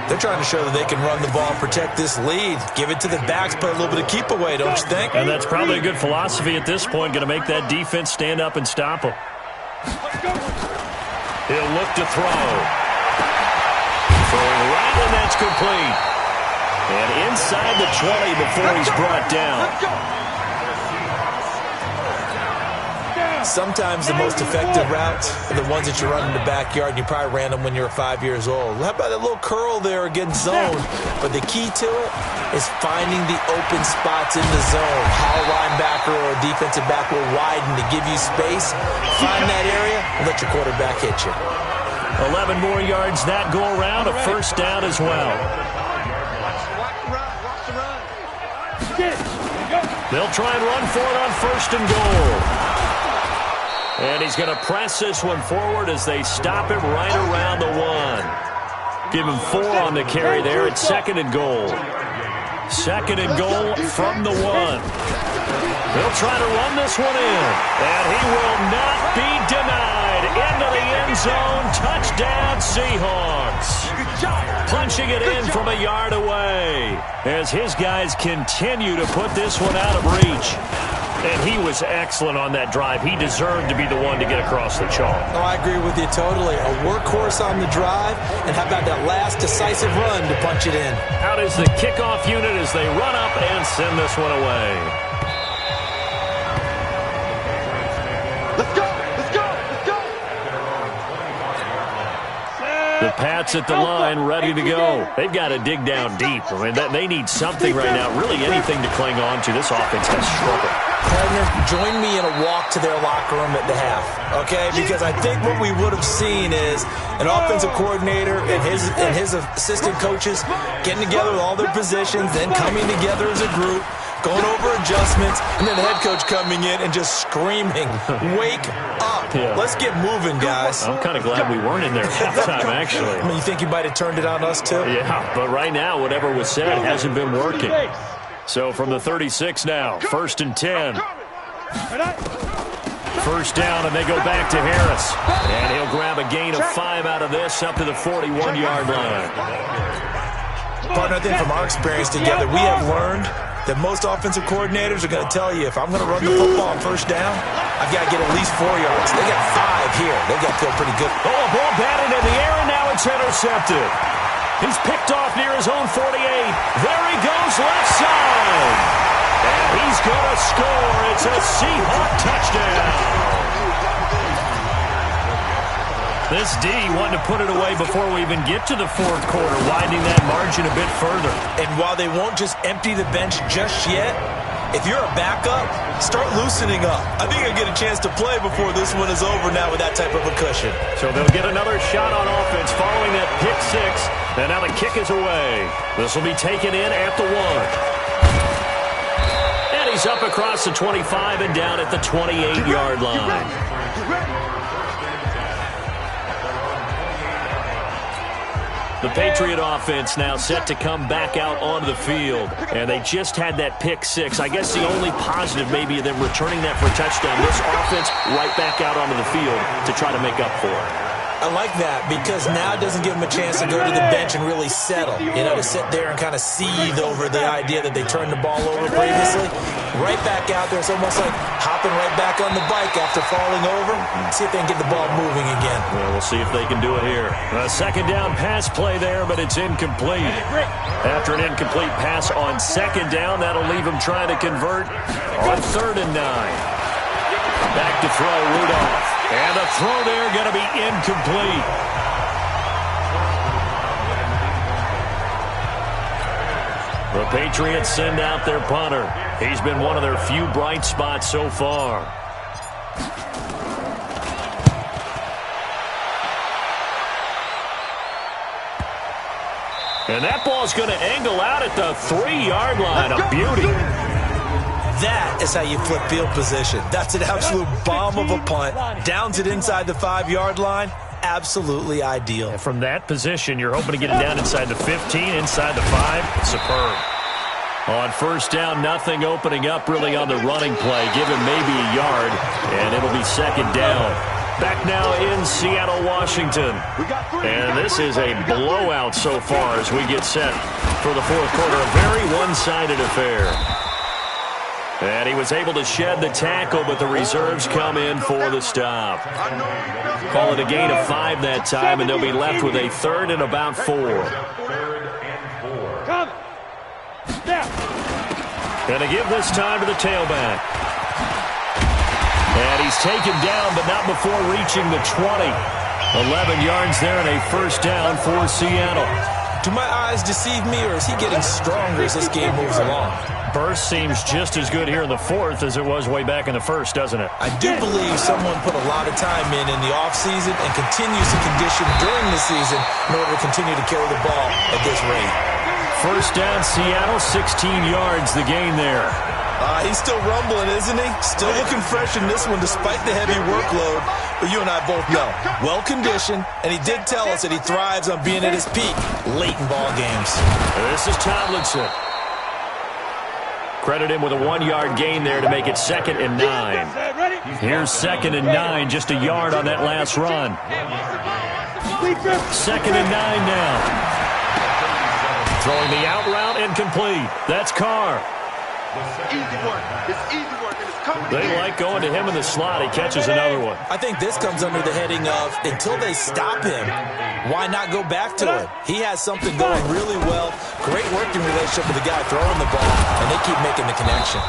Speaker 9: They're trying to show that they can run the ball, protect this lead, give it to the backs, play a little bit of keep away, don't you think?
Speaker 8: And that's probably a good philosophy at this point, going to make that defense stand up and stop them. He'll look to throw. Throwing right, and that's complete. And inside the 20 before he's brought down.
Speaker 9: Sometimes the most effective routes are the ones that you run in the backyard, and you probably ran them when you were 5 years old. How about that little curl there against zone? But the key to it is finding the open spots in the zone. How a linebacker or a defensive back will widen to give you space. Find that area and let your quarterback hit you.
Speaker 8: 11 more yards that go around, a 1st down as well. They'll try and run for it on 1st and goal. And he's going to press this one forward as they stop him right around the 1. Give him 4 on the carry there at 2nd and goal. 2nd and goal from the 1. They'll try to run this one in. And he will not be denied. Into the end zone. Touchdown, Seahawks. Punching it in from a yard away as his guys continue to put this one out of reach. And he was excellent on that drive. He deserved to be the one to get across the chalk.
Speaker 9: Oh, I agree with you totally. A workhorse on the drive, and how about that last decisive run to punch it in?
Speaker 8: Out is the kickoff unit as they run up and send this one away.
Speaker 4: Let's go! Let's go! Let's go!
Speaker 8: The Pats at the line ready to go. They've got to dig down deep. I mean, they need something right now, really anything to cling on to. This offense has struggled.
Speaker 9: Partner, join me in a walk to their locker room at the half, okay? Because I think what we would have seen is an offensive coordinator and his assistant coaches getting together with all their positions, then coming together as a group, going over adjustments, and then the head coach coming in and just screaming, wake up. Yeah. Let's get moving, guys.
Speaker 8: I'm kind of glad we weren't in there at halftime, actually.
Speaker 9: I mean, you think you might have turned it on us, too?
Speaker 8: Yeah, but right now, whatever was said hasn't been working. So from the 36 now, 1st and 10. 1st down, and they go back to Harris. And he'll grab a gain of 5 out of this up to the 41-yard line.
Speaker 9: Partner, I think from our experience together, we have learned that most offensive coordinators are going to tell you, if I'm going to run the football on 1st down, I've got to get at least 4 yards. They got 5 here. They got to feel pretty good.
Speaker 8: Oh, a ball batted in the air, and now it's intercepted. He's picked off near his own 48. There he goes, left side. And he's going to score. It's a Seahawk touchdown. This D wanted to put it away before we even get to the 4th quarter, widening that margin a bit further.
Speaker 9: And while they won't just empty the bench just yet, if you're a backup, start loosening up. I think you'll get a chance to play before this one is over now with that type of a cushion.
Speaker 8: So they'll get another shot on offense following that pick 6. And now the kick is away. This will be taken in at the 1. And he's up across the 25 and down at the 28-yard line. The Patriot offense now set to come back out onto the field. And they just had that pick six. I guess the only positive maybe of them returning that for a touchdown. This offense right back out onto the field to try to make up for it.
Speaker 9: I like that because now it doesn't give them a chance to go to the bench and really settle. You know, to sit there and kind of seethe over the idea that they turned the ball over previously. Right back out there. It's almost like hopping right back on the bike after falling over. See if they can get the ball moving again.
Speaker 8: Well, we'll see if they can do it here. A second down pass play there, but it's incomplete. After an incomplete pass on second down, that'll leave them trying to convert on 3rd and 9. Back to throw, Rudolph. And the throw there going to be incomplete. The Patriots send out their punter. He's been one of their few bright spots so far. And that ball's going to angle out at the 3-yard line. A beauty.
Speaker 9: That is how you flip field position. That's an absolute bomb of a punt. Downs it inside the 5-yard line. Absolutely ideal.
Speaker 8: And from that position, you're hoping to get it down inside the 15, inside the 5. Superb. On first down, nothing opening up really on the running play. Give him maybe a yard, and it'll be second down. Back now in Seattle, Washington. And this is a blowout so far as we get set for the fourth quarter. A very one-sided affair. And he was able to shed the tackle, but the reserves come in for the stop. Call it a gain of 5 that time, and they'll be left with a 3rd and about 4. And to give this time to the tailback. And he's taken down, but not before reaching the 20. 11 yards there and a first down for Seattle.
Speaker 9: Do my eyes deceive me, or is he getting stronger as this game moves along?
Speaker 8: Burst seems just as good here in the fourth as it was way back in the first, doesn't it?
Speaker 9: I do believe someone put a lot of time in the offseason and continues to condition during the season in order to continue to carry the ball at this rate.
Speaker 8: First down, Seattle, 16 yards, the gain there.
Speaker 9: He's still rumbling, isn't he? Still looking fresh in this one despite the heavy workload. But you and I both know, well-conditioned, and he did tell us that he thrives on being at his peak late in ball games.
Speaker 8: This is Tomlinson. Credit him with a 1-yard gain there to make it 2nd and 9. Here's 2nd and 9, just a yard on that last run. 2nd and 9 now. Throwing the out route incomplete. That's Carr.
Speaker 4: Easy work. It's easy work, and it's coming.
Speaker 8: They like going to him in the slot. He catches another one.
Speaker 9: I think this comes under the heading of, until they stop him, why not go back to it? He has something going really well. Great working relationship with the guy throwing the ball, and they keep making the connection.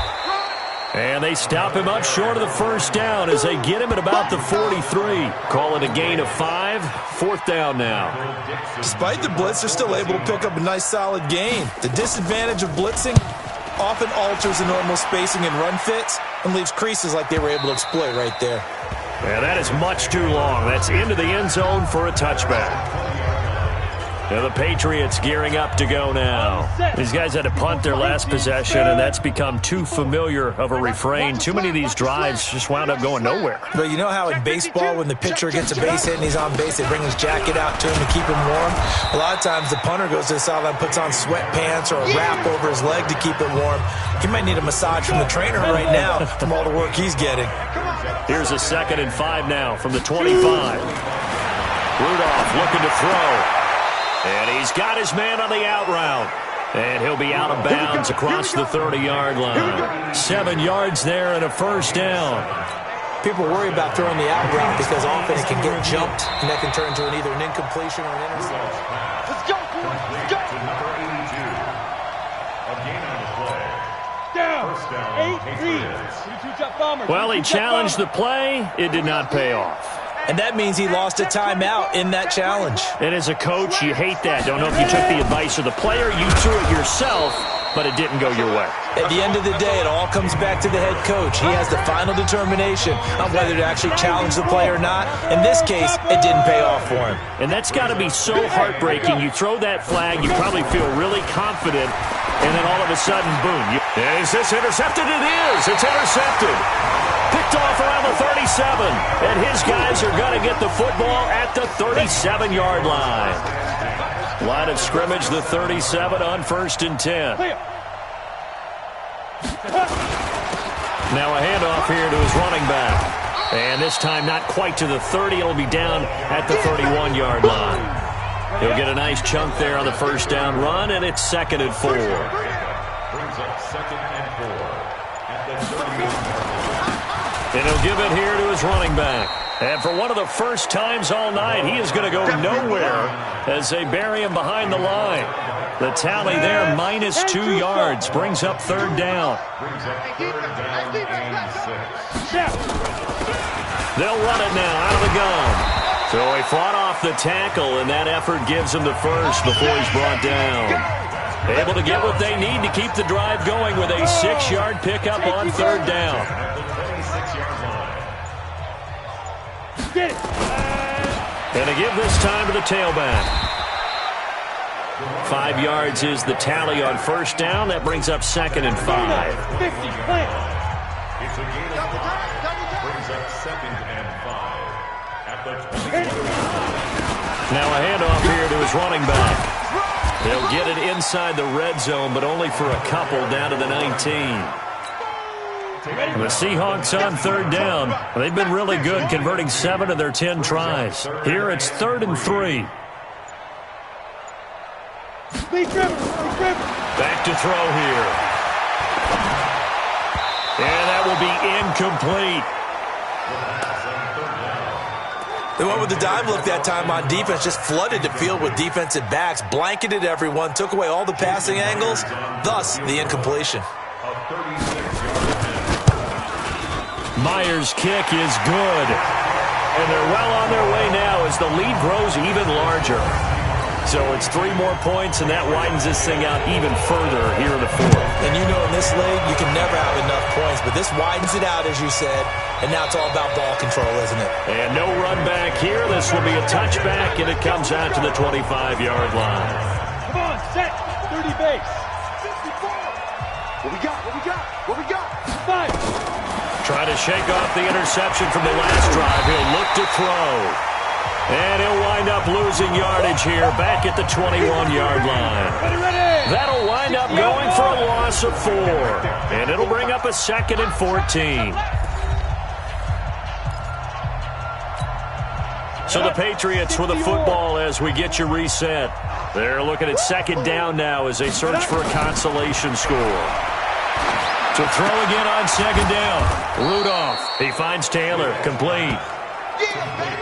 Speaker 8: And they stop him up short of the first down as they get him at about the 43. Call it a gain of 5. 4th down now.
Speaker 9: Despite the blitz, they're still able to pick up a nice solid gain. The disadvantage of blitzing often alters the normal spacing and run fits and leaves creases like they were able to exploit right there.
Speaker 8: And that is much too long. That's into the end zone for a touchback. And the Patriots gearing up to go now. These guys had to punt their last possession, and that's become too familiar of a refrain. Too many of these drives just wound up going nowhere.
Speaker 9: But you know how in baseball, when the pitcher gets a base hit and he's on base, they bring his jacket out to him to keep him warm? A lot of times the punter goes to the sideline, puts on sweatpants or a wrap over his leg to keep it warm. He might need a massage from the trainer right now from all the work he's getting.
Speaker 8: Here's a 2nd and 5 now from the 25. Rudolph looking to throw. And he's got his man on the out route. And he'll be out of bounds across the 30-yard line. 7 yards there and a first down.
Speaker 9: People worry about throwing the out route because often it can get jumped, and that can turn into either an incompletion or an interception.
Speaker 4: Let's go, boys. Let's go. Down. 8-3.
Speaker 8: Well, he challenged the play. It did not pay off.
Speaker 9: And that means he lost a timeout in that challenge.
Speaker 8: And as a coach, you hate that. Don't know if you took the advice of the player. You threw it yourself, but it didn't go your way.
Speaker 9: At the end of the day, it all comes back to the head coach. He has the final determination on whether to actually challenge the play or not. In this case, it didn't pay off for him.
Speaker 8: And that's got to be so heartbreaking. You throw that flag, you probably feel really confident, and then all of a sudden, boom. Is this intercepted? It is. It's intercepted. Picked off around the 37. And his guys are going to get the football at the 37-yard line. Line of scrimmage, the 37 on 1st and 10. Now a handoff here to his running back. And this time not quite to the 30. It'll be down at the 31-yard line. He'll get a nice chunk there on the first down run, and it's 2nd and 4.
Speaker 10: Brings up 2nd and 4 at the 30.
Speaker 8: And he'll give it here to his running back. And for one of the first times all night, he is going to go nowhere as they bury him behind the line. The tally there, -2 yards, brings up 3rd down.
Speaker 10: Brings up 3rd down and 6.
Speaker 8: They'll run it now out of the gun. So he fought off the tackle, and that effort gives him the first before he's brought down. Able to get what they need to keep the drive going with a 6-yard pickup on 3rd down. And to give this time to the tailback. 5 yards is the tally on 1st down. That brings up 2nd and 5.
Speaker 10: It's a gain of 5. Brings up 2nd and 5 at the 20.
Speaker 8: Now a handoff here to his running back. They'll get it inside the red zone, but only for a couple down to the 19. The Seahawks on 3rd down. They've been really good, converting 7 of their 10 tries. Here it's 3rd and 3. Back to throw here. And that will be incomplete.
Speaker 9: They went with the dive look that time on defense, just flooded the field with defensive backs, blanketed everyone, took away all the passing angles, thus the incompletion.
Speaker 8: Myers' kick is good. And they're well on their way now as the lead grows even larger. So it's 3 more points, and that widens this thing out even further here in the 4th.
Speaker 9: And you know in this league, you can never have enough points, but this widens it out, as you said, and now it's all about ball control, isn't it?
Speaker 8: And no run back here. This will be a touchback, and it comes out to the 25-yard line.
Speaker 4: Come on, set, 30 base. What we got? What we got? What we got? 5.
Speaker 8: Trying to shake off the interception from the last drive. He'll look to throw. And he'll wind up losing yardage here back at the 21-yard line. That'll wind up going for a loss of 4. And it'll bring up a 2nd and 14. So the Patriots with a football as we get you reset. They're looking at 2nd down now as they search for a consolation score. To throw again on 2nd down. Rudolph. He finds Taylor. Complete.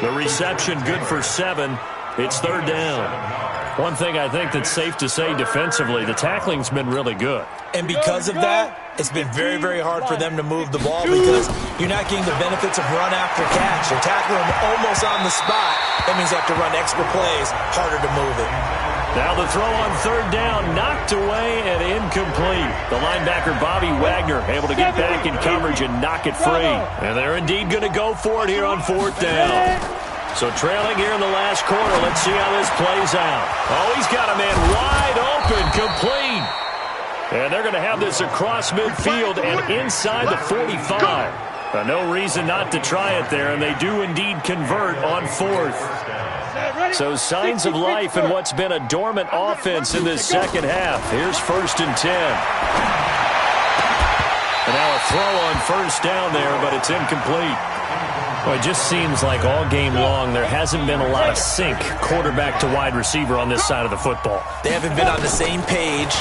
Speaker 8: The reception good for 7. It's 3rd down. One thing I think that's safe to say defensively, the tackling's been really good.
Speaker 9: And because of that, it's been very, very hard for them to move the ball because you're not getting the benefits of run after catch. They're tackling them almost on the spot. That means they have to run extra plays, harder to move it.
Speaker 8: Now the throw on 3rd down, knocked away and incomplete. The linebacker, Bobby Wagner, able to get back in coverage and knock it free. And they're indeed going to go for it here on 4th down. So trailing here in the last quarter, let's see how this plays out. Oh, he's got a man wide open, complete. And they're going to have this across midfield and inside the 45. No reason not to try it there, and they do indeed convert on 4th. So signs of life in what's been a dormant offense in this 2nd half. Here's 1st and 10. And now a throw on 1st down there, but it's incomplete. Well, it just seems like all game long there hasn't been a lot of sync quarterback to wide receiver on this side of the football.
Speaker 9: They haven't been on the same page,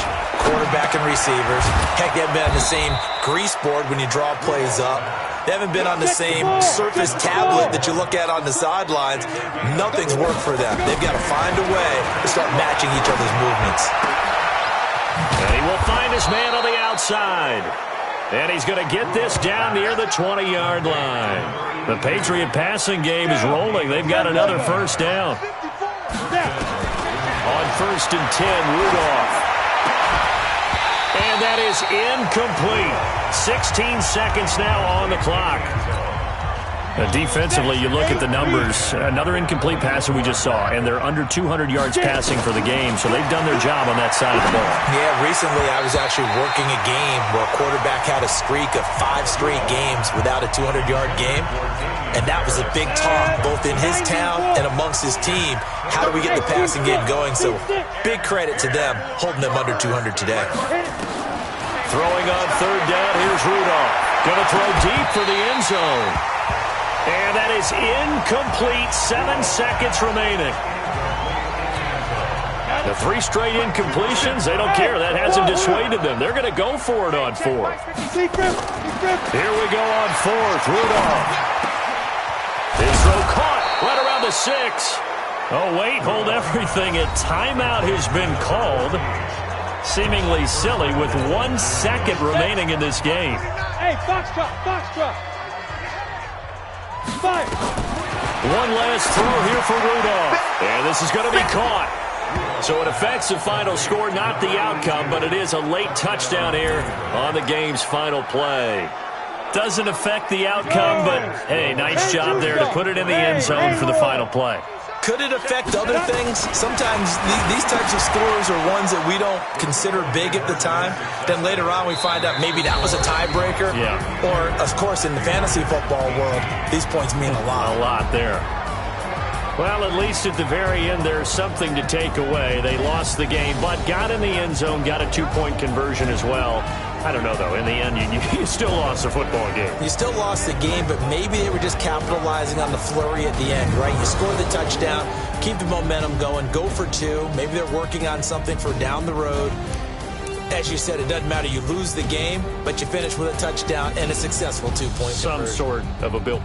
Speaker 9: quarterback and receivers. Heck, they haven't been on the same grease board when you draw plays up. They haven't been on the same Surface tablet that you look at on the sidelines. Nothing's worked for them. They've got to find a way to start matching each other's movements.
Speaker 8: And he will find his man on the outside. And he's going to get this down near the 20-yard line. The Patriot passing game is rolling. They've got another 1st down. On 1st and 10, Rudolph. And that is incomplete. 16 seconds now on the clock. Defensively, you look at the numbers. Another incomplete passer we just saw, and they're under 200 yards passing for the game, so they've done their job on that side of the ball.
Speaker 9: Yeah, recently I was actually working a game where a quarterback had a streak of 5 straight games without a 200-yard game, and that was a big talk both in his town and amongst his team. How do we get the passing game going? So big credit to them holding them under 200 today.
Speaker 8: Throwing on third down, here's Rudolph. Going to throw deep for the end zone. And that is incomplete. 7 seconds remaining. The 3 straight incompletions, they don't care. That hasn't dissuaded them. They're going to go for it on 4th. Here we go on 4th. Rudolph. His throw caught right around the 6. Oh, wait, hold everything. A timeout has been called. Seemingly silly with 1 second remaining in this game.
Speaker 4: Hey, Foxtrot, Foxtrot. Fire.
Speaker 8: One last throw here for Rudolph. And this is going to be caught. So it affects the final score, not the outcome, but it is a late touchdown here on the game's final play. Doesn't affect the outcome, but, hey, nice job there to put it in the end zone for the final play.
Speaker 9: Could it affect other things? Sometimes these types of scores are ones that we don't consider big at the time. Then later on we find out maybe that was a tiebreaker.
Speaker 8: Yeah.
Speaker 9: Or, of course, in the fantasy football world, these points mean a lot.
Speaker 8: A lot there. Well, at least at the very end, there's something to take away. They lost the game, but got in the end zone, got a 2-point conversion as well. I don't know, though. In the end, you still lost the football game.
Speaker 9: You still lost the game, but maybe they were just capitalizing on the flurry at the end, right? You score the touchdown, keep the momentum going, go for 2. Maybe they're working on something for down the road. As you said, it doesn't matter. You lose the game, but you finish with a touchdown and a successful 2-point conversion.
Speaker 8: Some sort of a build.